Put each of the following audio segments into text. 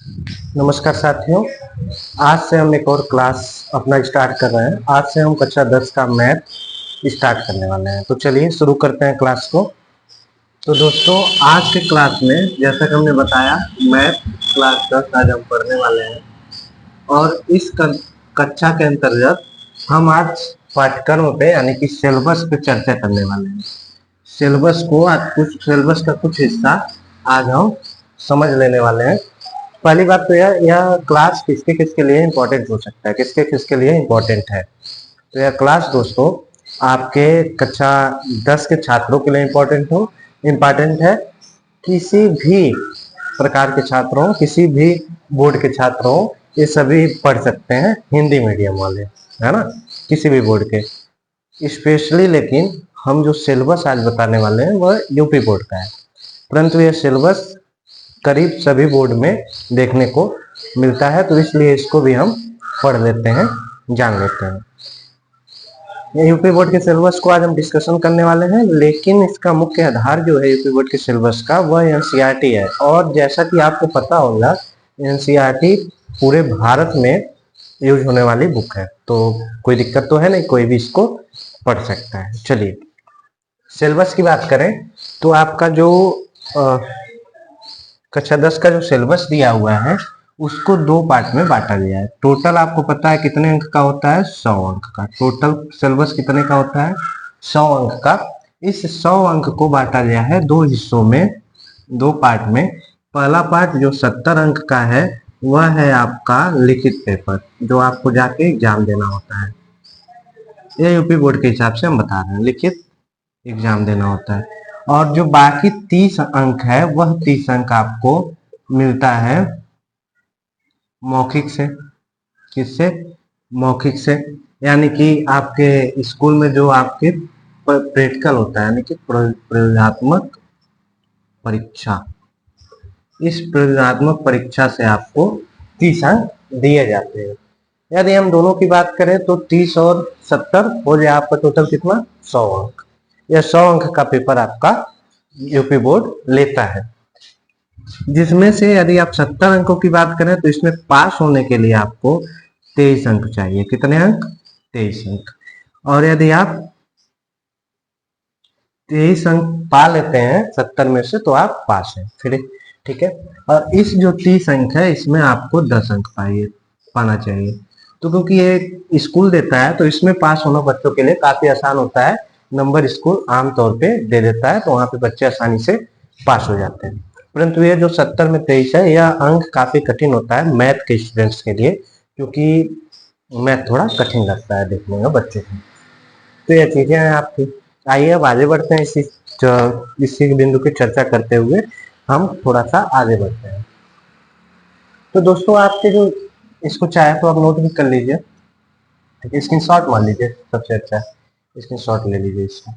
नमस्कार साथियों। आज से हम एक और क्लास अपना स्टार्ट कर रहे हैं। आज से हम कक्षा 10 का मैथ स्टार्ट करने वाले हैं। तो चलिए शुरू करते हैं क्लास को। तो दोस्तों, आज के क्लास में जैसा कि हमने बताया, मैथ क्लास 10 आज हम पढ़ने वाले हैं। और इस कक्षा के अंतर्गत हम आज पाठ्यक्रम पे यानी कि सिलेबस पे चर्चा करने वाले हैं। सिलेबस का कुछ हिस्सा आज हम समझ लेने वाले हैं। पहली बात तो यह क्लास किसके किसके लिए इम्पोर्टेंट हो सकता है, किसके किसके लिए इम्पोर्टेंट है। तो यह क्लास दोस्तों आपके कक्षा 10 के छात्रों के लिए इम्पोर्टेंट है। किसी भी प्रकार के छात्रों, किसी भी बोर्ड के छात्रों, ये सभी पढ़ सकते हैं, हिंदी मीडियम वाले, है ना, किसी भी बोर्ड के। स्पेशली लेकिन हम जो सिलेबस आज बताने वाले हैं वह यूपी बोर्ड का है, परंतु यह सिलेबस करीब सभी बोर्ड में देखने को मिलता है, तो इसलिए इसको भी हम पढ़ लेते हैं, जान लेते हैं। ये यूपी बोर्ड के सिलेबस को आज हम डिस्कशन करने वाले हैं, लेकिन इसका मुख्य आधार जो है यूपी बोर्ड के सिलेबस का वह एनसीईआरटी है। और जैसा कि आपको पता होगा, एनसीईआरटी पूरे भारत में यूज होने वाली बुक है, तो कोई दिक्कत तो है नहीं, कोई भी इसको पढ़ सकता है। चलिए सिलेबस की बात करें तो आपका जो कक्षा 10 का जो सिलेबस दिया हुआ है उसको दो पार्ट में बांटा गया है। टोटल आपको पता है कितने अंक का होता है? 100 अंक का। टोटल सिलेबस कितने का होता है? 100 अंक का। इस 100 अंक को बांटा गया है दो हिस्सों में, दो पार्ट में। पहला पार्ट जो 70 अंक का है वह है आपका लिखित पेपर, जो आपको जाके एग्जाम देना होता है। ये यूपी बोर्ड के हिसाब से हम बता रहे हैं, लिखित एग्जाम देना होता है। और जो बाकी 30 अंक है वह 30 अंक आपको मिलता है मौखिक से। किससे? मौखिक से। यानी कि आपके स्कूल में जो आपके प्रैक्टिकल होता है, यानी कि प्रयोगात्मक परीक्षा, इस प्रयोगात्मक परीक्षा से आपको 30 अंक दिए जाते हैं। यदि हम दोनों की बात करें तो 30 और 70 हो जाए आपका टोटल कितना? 100 अंक। यह 100 अंक का पेपर आपका यूपी बोर्ड लेता है, जिसमें से यदि आप 70 अंकों की बात करें तो इसमें पास होने के लिए आपको 23 अंक चाहिए। कितने अंक? 23 अंक। और यदि आप 23 अंक पा लेते हैं 70 में से तो आप पास हैं, फिर ठीक है। और इस जो 30 अंक है इसमें आपको 10 अंक पाना चाहिए। तो क्योंकि ये स्कूल देता है तो इसमें पास होना बच्चों के लिए काफी आसान होता है। नंबर स्कूल आमतौर पे दे देता है, तो वहां पे बच्चे आसानी से पास हो जाते हैं। परंतु ये जो 70 में 23 है, यह अंक काफी कठिन होता है मैथ के स्टूडेंट्स के लिए, क्योंकि मैथ थोड़ा कठिन लगता है देखने में बच्चे को। तो ये चीजें हैं आपकी। आइए अब आगे बढ़ते हैं, इसी बिंदु की चर्चा करते हुए हम थोड़ा सा आगे बढ़ते हैं। तो दोस्तों आपके जो, इसको चाहे तो आप नोट भी कर लीजिए, ठीक है, स्क्रीन शॉट मान लीजिए, सबसे अच्छा है स्क्रीन शॉट ले लीजिए इसका।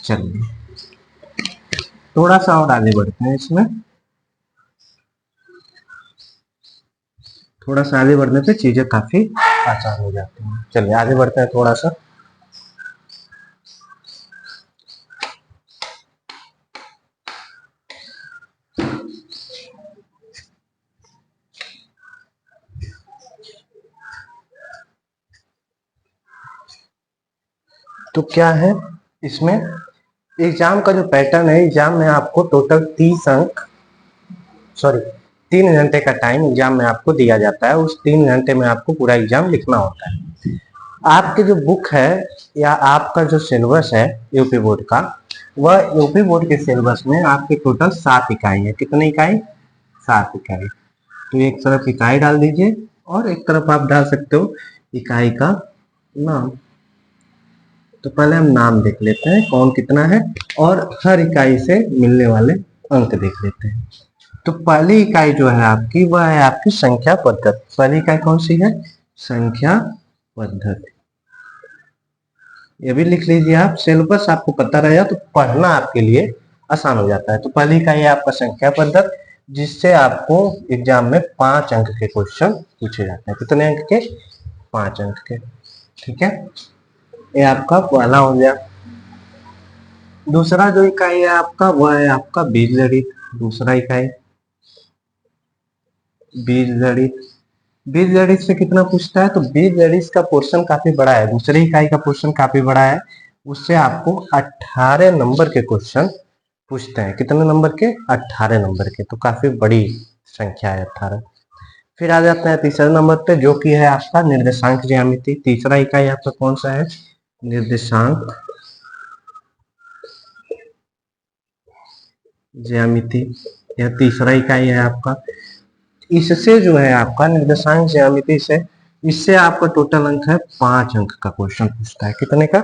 चलिए थोड़ा सा और आगे बढ़ते हैं इसमें। थोड़ा सा आगे बढ़ने पे चीजें काफी आसान हो जाती हैं। चलिए आगे बढ़ते हैं थोड़ा सा। तो क्या है इसमें, एग्जाम का जो पैटर्न है, एग्जाम में आपको टोटल 30 अंक, सॉरी 3 घंटे का टाइम एग्जाम में आपको दिया जाता है। उस 3 घंटे में आपको पूरा एग्जाम लिखना होता है। आपकी जो बुक है या आपका जो सिलेबस है यूपी बोर्ड का, वह यूपी बोर्ड के सिलेबस में आपके टोटल 7 इकाई है। कितनी इकाई? 7 इकाई। तो एक तरफ इकाई डाल दीजिए और एक तरफ आप डाल सकते हो इकाई का नाम। तो पहले हम नाम देख लेते हैं कौन कितना है, और हर इकाई से मिलने वाले अंक देख लेते हैं। तो पहली इकाई जो है आपकी वह है आपकी संख्या पद्धति। पहली इकाई कौन सी है? संख्या पद्धति। ये भी लिख लीजिए आप। सिलेबस आपको पता रहेगा तो पढ़ना आपके लिए आसान हो जाता है। तो पहली इकाई है आपका संख्या पद्धति, जिससे आपको एग्जाम में 5 अंक के क्वेश्चन पूछे जाते हैं। कितने अंक के? 5 अंक के। ठीक है, ये आपका पहला हो गया। दूसरा जो इकाई है आपका वह है आपका बीजगणित। दूसरा इकाई बीजगणित, बीजगणित से कितना पूछता है, तो बीजगणित का पोर्शन काफी बड़ा है, दूसरी इकाई का पोर्शन काफी बड़ा है, उससे आपको 18 नंबर के क्वेश्चन पूछते हैं। कितने नंबर के? 18 नंबर के, तो काफी बड़ी संख्या है 18। फिर आ जाते हैं तीसरे नंबर पे, जो कि है आपका निर्देशांक ज्यामिति। तीसरा इकाई आपका कौन सा है? निर्देशांक ज्यामिति, यह तीसरा इकाई है आपका। इससे जो है आपका निर्देशांक ज्यामिति से, इससे आपका टोटल अंक है 5 अंक का क्वेश्चन पूछता है। कितने का?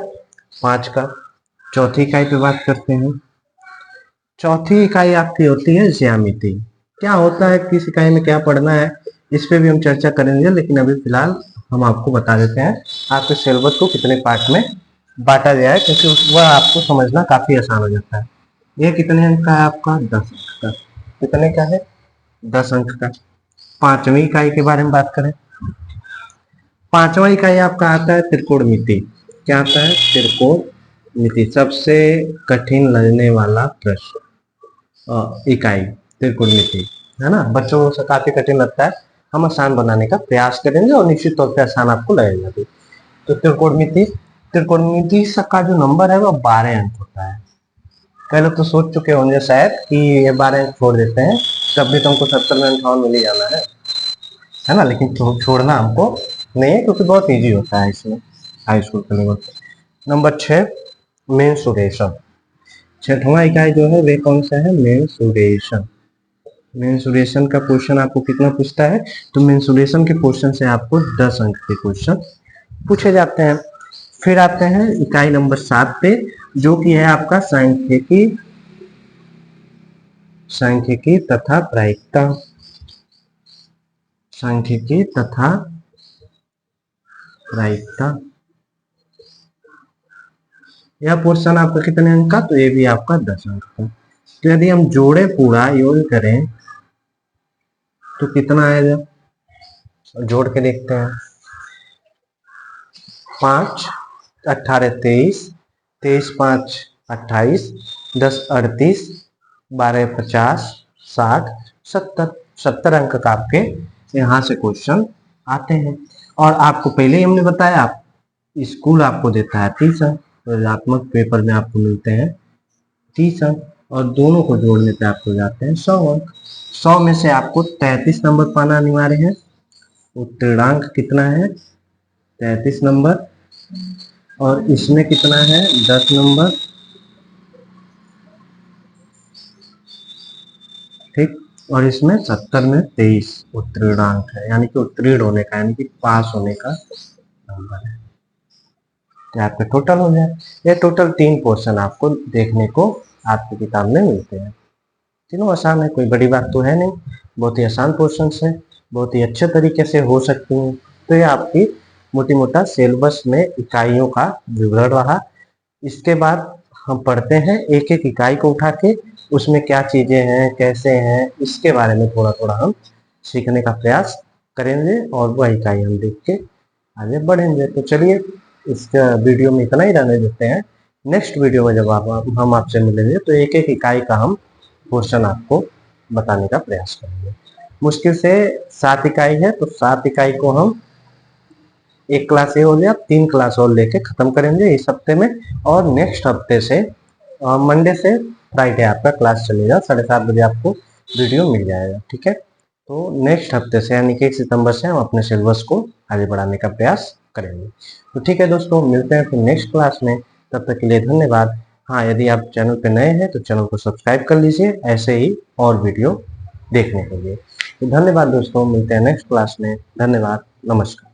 5 का। चौथी इकाई पे बात करते हैं। चौथी इकाई आपकी होती है ज्यामिति। क्या होता है, किस इकाई में क्या पढ़ना है, इस पे भी हम चर्चा करेंगे, लेकिन अभी फिलहाल हम आपको बता देते हैं आपके सिलेबस को कितने पार्ट में बांटा गया है, क्योंकि वह आपको समझना काफी आसान हो जाता है। ये कितने अंक का है आपका? 10 अंक का। कितने का है? 10 अंक का। पांचवी इकाई के बारे में बात करें, पांचवा इकाई आपका आता है त्रिकोणमिति। क्या आता है? त्रिकोणमिति, सबसे कठिन लगने वाला प्रश्न इकाई त्रिकोणमिति, है ना। बच्चों से काफी कठिन लगता है, हम आसान बनाने का प्रयास करेंगे और निश्चित तौर पे आसान आपको लगेगा भी। तो त्रिकोणमिति, त्रिकोणमिति का जो नंबर है वो 12 अंक होता है। कई लोग तो सोच चुके होंगे शायद कि ये 12 अंक छोड़ देते हैं, तब भी तुमको 70 में 58 मिल ही जाना है ना, लेकिन छोड़ना हमको नहीं है, क्योंकि बहुत इजी होता है इसमें हाई स्कूल के लेवल पे। Number 6, mensuration. छठवां इकाई जो है वे कौन सा है? मेंसुरेशन। मेंसुरेशन का क्वेश्चन आपको कितना पूछता है? तो मेंसुरेशन के क्वेश्चन से आपको 10 अंक के क्वेश्चन पूछे जाते हैं। फिर आते हैं इकाई नंबर 7 पे, जो कि है आपका सांख्यिकी, सांख्यिकी तथा प्रायिकता। सांख्यिकी तथा प्रायिकता, यह पोर्शन आपका कितने अंक का? तो ये भी आपका 10 अंक का। तो यदि हम जोड़े पूरा योग करें तो कितना आएगा? जोड़ के देखते हैं। 5 18 23, 23 5 28, 10 38, 12 50, 60, 70, 70 अंक का आपके यहाँ से क्वेश्चन आते हैं। और आपको पहले ही हमने बताया, आप स्कूल आपको देता है 30 अंक, तुलनात्मक पेपर में आपको मिलते हैं 30 अंक, और दोनों को जोड़ने पे आपको जाते हैं 100 अंक। 100 में से आपको 33 नंबर पाना अनिवार्य है। उत्तीर्णांक कितना है? 33 नंबर, और इसमें कितना है? 10 नंबर, ठीक। और इसमें 70 में 23 उत्तीर्णांक है, यानी कि उत्तीर्ण होने का, यानी कि पास होने का नंबर है। तो आपका टोटल हो जाए। ये टोटल 3 पोर्शन आपको देखने को आपकी किताब में मिलते हैं। तीनों आसान है, कोई बड़ी बात तो है नहीं, बहुत ही आसान पोर्शन है, बहुत ही अच्छे तरीके से हो सकती हैं। तो ये आपकी मोटी मोटा सिलेबस में इकाइयों का विवरण रहा। इसके बाद हम पढ़ते हैं एक एक इकाई को उठा के, उसमें क्या चीजें हैं, कैसे हैं, इसके बारे में थोड़ा थोड़ा हम सीखने का प्रयास करेंगे, और वह इकाई हम देख के आगे बढ़ेंगे। तो चलिए, इस वीडियो में इतना ही रहने देते हैं। नेक्स्ट वीडियो में जब हम आपसे मिलेंगे तो एक एक इकाई का हम पोर्शन आपको बताने का प्रयास करेंगे। मुश्किल से 7 इकाई है, तो 7 इकाई को हम एक क्लास ये हो गया, 3 क्लास और लेके खत्म करेंगे इस हफ्ते में। और नेक्स्ट हफ्ते से मंडे से फ्राइडे आपका क्लास चलेगा, 7:30 बजे आपको वीडियो मिल जाएगा, ठीक है। तो नेक्स्ट हफ्ते से यानी कि 1 सितंबर से हम अपने सिलेबस को आगे बढ़ाने का प्रयास करेंगे। तो ठीक है दोस्तों, मिलते हैं फिर नेक्स्ट क्लास में, तब तक के लिए धन्यवाद। हाँ, यदि आप चैनल पर नए हैं तो चैनल को सब्सक्राइब कर लीजिए ऐसे ही और वीडियो देखने के लिए। तो धन्यवाद दोस्तों, मिलते हैं नेक्स्ट क्लास में। धन्यवाद, नमस्कार।